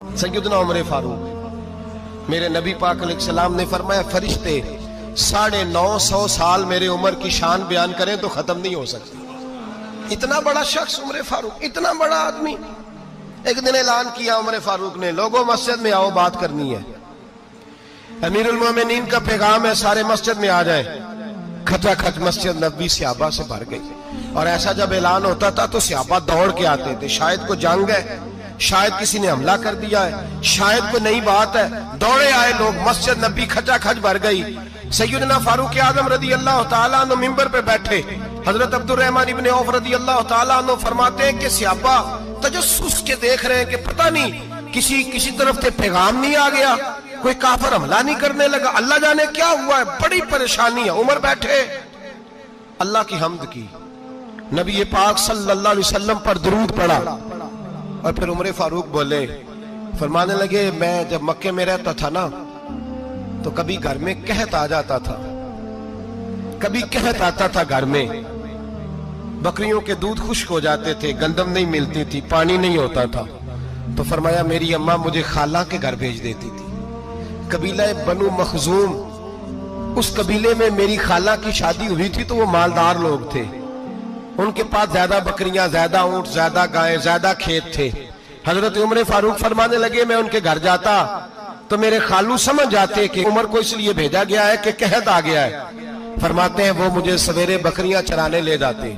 सैयदना उमर फारूक, मेरे नबी पाक अलैहिस्सलाम ने फरमाया फरिश्ते 950 साल मेरे उमर की शान बयान करें तो खत्म नहीं हो सकती। इतना बड़ा शख्स उमर फारूक, इतना बड़ा आदमी। एक दिन ऐलान किया उमर फारूक ने, लोगों मस्जिद में आओ, बात करनी है। अमीरुल मोमिनीन का पैगाम है, सारे मस्जिद में आ जाए। खचाखच मस्जिद नबी सहाबा से भर गई। और ऐसा जब ऐलान होता था तो सहाबा दौड़ के आते थे, शायद को जंग है, शायद किसी ने हमला कर दिया है, शायद कोई नई बात है। दौड़े आए लोग, मस्जिद नबी खचाखच भर गई। सैयदना फारूक आजम रदी अल्लाह तआला अन्हु मिंबर पे बैठे। हजरत अब्दुर्रहमान इब्न औफ रदी अल्लाह तआला अन्हु फरमाते हैं कि सहाबा तजस्सुस के देख रहे हैं कि पता नहीं किसी तरफ से पैगाम नहीं आ गया, कोई काफिर हमला नहीं करने लगा, अल्लाह जाने क्या हुआ है, बड़ी परेशानी है। उमर बैठे, अल्लाह की हम्द की, नबी पाक सल्लल्लाहु अलैहि वसल्लम पर दुरूद पढ़ा और फिर उमर फारूक बोले, फरमाने लगे, मैं जब मक्के में रहता था ना तो कभी घर में कहत आ जाता था, कभी कहत आता था घर में, बकरियों के दूध खुश्क हो जाते थे, गंदम नहीं मिलती थी, पानी नहीं होता था। तो फरमाया मेरी अम्मा मुझे खाला के घर भेज देती थी। कबीला बनु मखजूम, उस कबीले में मेरी खाला की शादी हुई थी तो वो मालदार लोग थे, उनके पास ज्यादा बकरियां, ज्यादा ऊंट, ज्यादा गायें, ज्यादा खेत थे। हजरत उमर फारूक फरमाने लगे, मैं उनके घर जाता तो मेरे खालू समझ जाते कि उमर को इसलिए भेजा गया है कि कहत आ गया है। फरमाते हैं वो मुझे सवेरे बकरियां चराने ले जाते,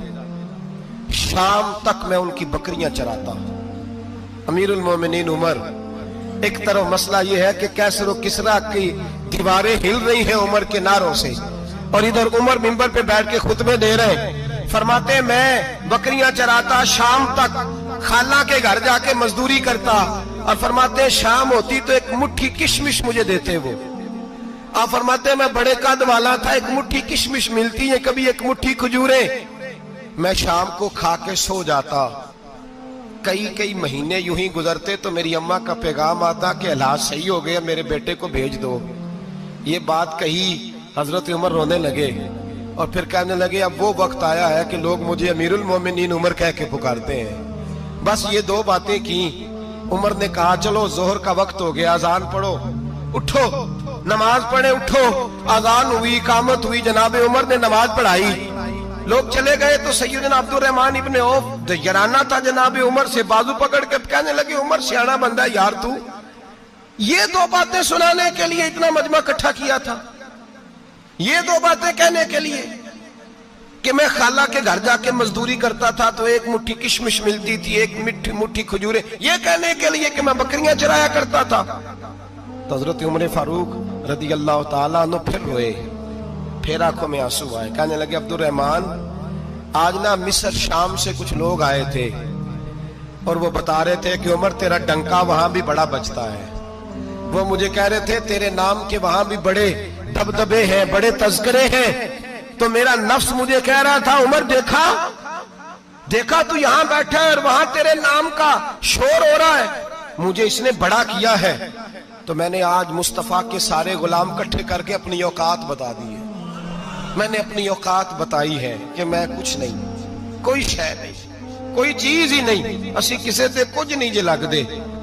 शाम तक मैं उनकी बकरियां चराता। अमीरुल मोमिनीन उमर, एक तरफ मसला यह है कि कैसर और किसरा की दीवारें हिल रही हैं उमर के नारों से, और इधर उमर मिंबर पे बैठ के खुतबे दे रहे हैं। फरमाते हैं मैं बकरियां चराता, शाम तक खाला के घर जाके मजदूरी करता, और फरमाते हैं शाम होती तो एक मुट्ठी किशमिश मुझे देते वो। आप फरमाते हैं मैं बड़े कद वाला था, एक मुट्ठी किशमिश मिलती है, कभी एक मुट्ठी खजूरें, मैं शाम को खा के सो जाता। कई महीने यूं ही गुजरते तो मेरी अम्मा का पैगाम आता कि हालात सही हो गए, मेरे बेटे को भेज दो। ये बात कही, हजरत उमर रोने लगे और फिर कहने लगे, अब वो वक्त आया है कि लोग मुझे अमीरुल मोमिनीन उमर कह के पुकारते हैं। बस ये दो बातें की। उमर ने कहा चलो जोहर का वक्त हो गया, अजान पढ़ो, उठो नमाज पढ़े, उठो। अजान हुई, इकामत हुई, जनाब उमर ने नमाज पढ़ाई, लोग चले गए तो सैयदना अब्दुर्रहमान इब्न औफ यराना था जनाब उमर से, बाजू पकड़ के कहने लगे, उमर सियाना बंदा है यार तू, ये दो बातें सुनाने के लिए इतना मजमा इकट्ठा किया था, ये दो बातें कहने के लिए कि मैं खाला के घर जाके मजदूरी करता था तो एक मुट्ठी किशमिश मिलती थी, एक मुट्ठी खजूरें, ये कहने के लिए कि मैं बकरियां चराया करता था। तो हजरत उमर फारूक रदी अल्लाह तआला अन्हु फिर रोए, फिर आंखों में आंसू आए। कहने लगे, अब्दुर्रहमान आज ना मिस्र शाम से कुछ लोग आए थे और वो बता रहे थे कि उमर तेरा डंका वहां भी बड़ा बजता है। वो मुझे कह रहे थे तेरे नाम के वहां भी बड़े दबदबे हैं, बड़े तज़किरे हैं। तो मेरा नफ्स मुझे कह रहा था, उमर देखा तू यहां बैठा है और वहां तेरे नाम का शोर हो रहा है, मुझे इसने बड़ा किया है। तो मैंने आज मुस्तफा के सारे गुलाम इकट्ठे करके अपनी औकात बता दी है। मैंने अपनी औकात बताई है कि मैं कुछ नहीं, कोई शय नहीं, कोई चीज ही नहीं, असी किसी से कुछ नहीं जे लगदे,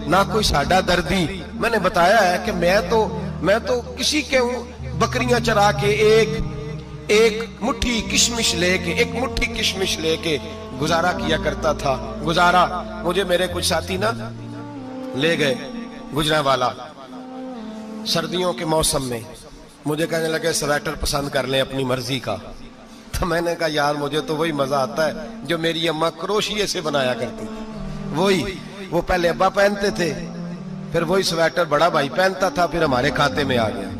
ना कोई साडा दर्दी। मैंने बताया है कि मैं तो किसी के बकरियां चरा के एक मुट्ठी किशमिश लेके गुजारा किया करता था। गुजारा मुझे मेरे कुछ साथी ना ले गए गुजरांवाला, सर्दियों के मौसम में मुझे कहने लगे स्वेटर पसंद कर ले अपनी मर्जी का। तो मैंने कहा यार मुझे तो वही मजा आता है जो मेरी अम्मा क्रोशिये से बनाया करती थी, वही वो पहले अब्बा पहनते थे, फिर वही स्वेटर बड़ा भाई पहनता था, फिर हमारे खाते में आ गया।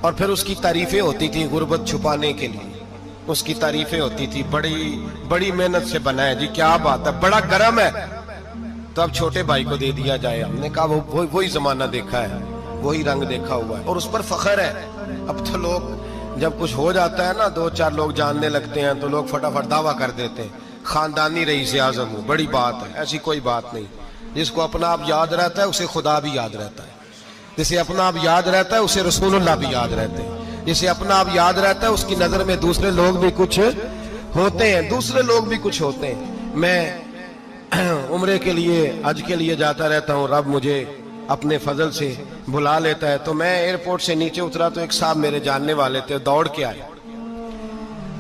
और फिर उसकी तारीफें होती थी गुर्बत छुपाने के लिए, उसकी तारीफें होती थी, बड़ी मेहनत से बना है जी, क्या बात है, बड़ा गर्म है, तो अब छोटे भाई को दे दिया जाए। हमने कहा वही जमाना देखा है, वही रंग देखा हुआ है और उस पर फख्र है। अब तो लोग जब कुछ हो जाता है ना, 2-4 लोग जानने लगते हैं तो लोग फटाफट दावा कर देते हैं खानदानी रईस आज़म हूं, बड़ी बात है। ऐसी कोई बात नहीं, जिसको अपना आप याद रहता है उसे खुदा भी याद रहता है, जिसे अपना आप याद रहता है उसे रसूलुल्लाह भी याद रहते हैं, जिसे अपना आप याद रहता है उसकी नजर में दूसरे लोग भी कुछ होते हैं। मैं उम्रे के लिए, हज के लिए जाता रहता हूँ, रब मुझे اپنے فضل سے بلا لیتا ہے. تو میں ایئرپورٹ سے نیچے اترا تو ایک صاحب میرے جاننے والے تھے, دوڑ کے آئے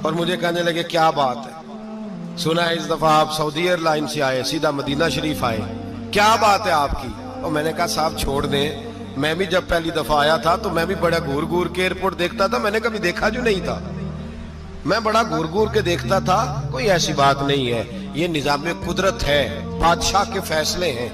اور مجھے کہنے لگے کیا بات ہے, سنا ہے اس دفعہ آپ سعودی ایئر لائن سے آئے, سیدھا مدینہ شریف آئے, کیا بات ہے آپ کی؟ اور میں نے کہا صاحب چھوڑ دیں, میں بھی جب پہلی دفعہ آیا تھا تو میں بھی بڑا گور گور کے ایئرپورٹ دیکھتا تھا, میں نے کبھی دیکھا جو نہیں تھا, میں بڑا گور گور کے دیکھتا تھا, کوئی ایسی بات نہیں ہے, یہ نظام قدرت ہے, بادشاہ کے فیصلے ہیں,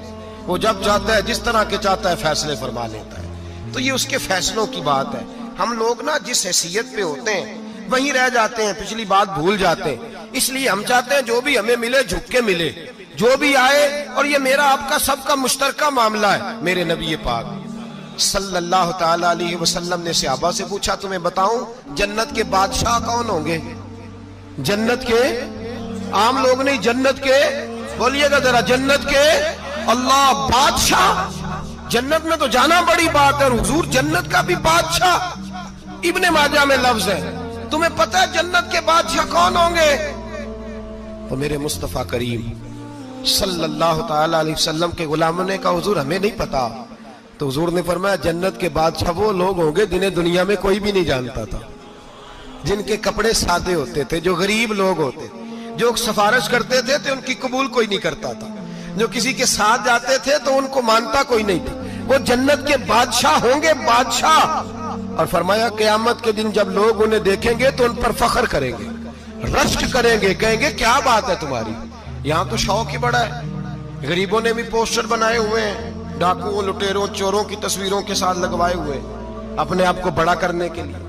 وہ جب چاہتا ہے جس طرح کے چاہتا ہے فیصلے فرما لیتا ہے, تو یہ اس کے فیصلوں کی بات ہے. ہم لوگ نا جس حیثیت پہ ہوتے ہیں وہیں رہ جاتے ہیں, پچھلی بات بھول جاتے ہیں, اس لیے ہم چاہتے ہیں جو بھی ہمیں ملے جھک کے ملے, جو بھی آئے, اور یہ میرا آپ کا سب کا مشترکہ معاملہ ہے. میرے نبی پاک صلی اللہ تعالی علیہ وسلم نے صحابہ سے پوچھا تمہیں بتاؤں جنت کے بادشاہ کون ہوں گے؟ جنت کے عام لوگ نہیں, جنت کے, بولیے گا ذرا, جنت کے اللہ بادشاہ. جنت میں تو جانا بڑی بات ہے, حضور جنت کا بھی بادشاہ, ابن ماجہ میں لفظ ہے. تمہیں پتہ ہے جنت کے بادشاہ کون ہوں گے؟ تو میرے مصطفیٰ کریم صلی اللہ تعالی علیہ وسلم کے غلاموں نے کہا حضور ہمیں نہیں پتا. تو حضور نے فرمایا جنت کے بادشاہ وہ لوگ ہوں گے جنہیں دنیا میں کوئی بھی نہیں جانتا تھا, جن کے کپڑے سادے ہوتے تھے, جو غریب لوگ ہوتے تھے, جو سفارش کرتے تھے تو ان کی قبول کوئی نہیں کرتا تھا, جو کسی کے ساتھ جاتے تھے تو ان کو مانتا کوئی نہیں تھا. وہ جنت کے بادشاہ ہوں گے, بادشاہ. اور فرمایا قیامت کے دن جب لوگ انہیں دیکھیں گے تو ان پر فخر کریں گے, رشک کریں گے, کہیں گے کیا بات ہے تمہاری, یہاں تو شوق ہی بڑا ہے. غریبوں نے بھی پوسٹر بنائے ہوئے ہیں, ڈاکوؤں, لٹیروں, چوروں کی تصویروں کے ساتھ لگوائے ہوئے, اپنے آپ کو بڑا کرنے کے لیے.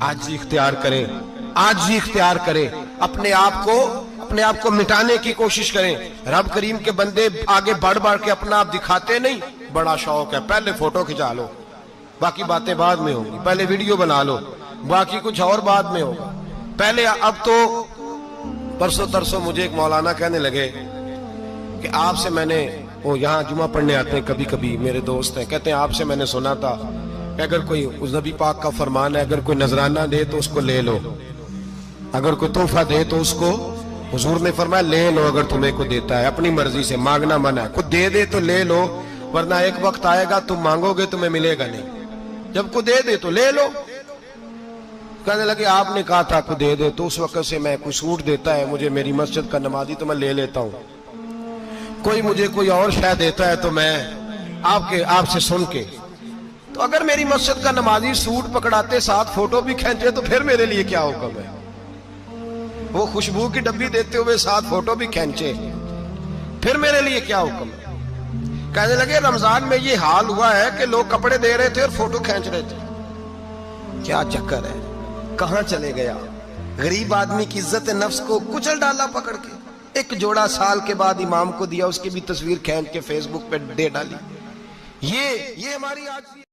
عاجزی اختیار کریں, عاجزی اختیار کریں, اپنے آپ کو مٹانے کی کوشش کریں. رب کریم کے بندے آگے بڑھ بڑھ کے اپنا آپ دکھاتے نہیں, بڑا شوق ہے, پہلے فوٹو کھچا لو, باقی باتیں بعد میں ہوں گی, پہلے ویڈیو بنا لو, باقی کچھ اور بعد میں ہوگا. پہلے اب تو پرسوں ترسوں مجھے ایک مولانا کہنے لگے کہ آپ سے میں نے, وہ یہاں جمعہ پڑھنے آتے ہیں کبھی کبھی, میرے دوست ہیں, کہتے ہیں آپ سے میں نے سنا تھا کہ اگر کوئی اس نبی پاک کا فرمان ہے, اگر کوئی نذرانہ دے تو اس کو لے لو, اگر کوئی تحفہ دے تو اس کو, حضور نے فرمایا لے لو اگر تمہیں کو دیتا ہے, اپنی مرضی سے, مانگنا منع ہے, کوئی دے دے تو لے لو, ورنہ ایک وقت آئے گا تم مانگو گے تمہیں ملے گا نہیں, جب کو دے دے تو لے لو. کہنے لگے آپ نے کہا تھا کو دے دے, تو اس وقت سے میں کوئی سوٹ دیتا ہے مجھے میری مسجد کا نمازی تو میں لے لیتا ہوں, کوئی مجھے کوئی اور شے دیتا ہے تو میں آپ سے سن کے, تو اگر میری مسجد کا نمازی سوٹ پکڑاتے ساتھ فوٹو بھی کھینچے تو پھر میرے لیے کیا حکم ہے, وہ خوشبو کی ڈبی دیتے ہوئے ساتھ فوٹو بھی کھینچے, پھر میرے لیے کیا حکم ہے. کہنے لگے رمضان میں یہ حال ہوا ہے کہ لوگ کپڑے دے رہے تھے اور فوٹو کھینچ رہے تھے, کیا چکر ہے, کہاں چلے گیا. غریب آدمی کی عزت نفس کو کچل ڈالا پکڑ کے, ایک جوڑا سال کے بعد امام کو دیا, اس کی بھی تصویر کھینچ کے فیس بک پہ دے ڈالی. یہ ہماری آج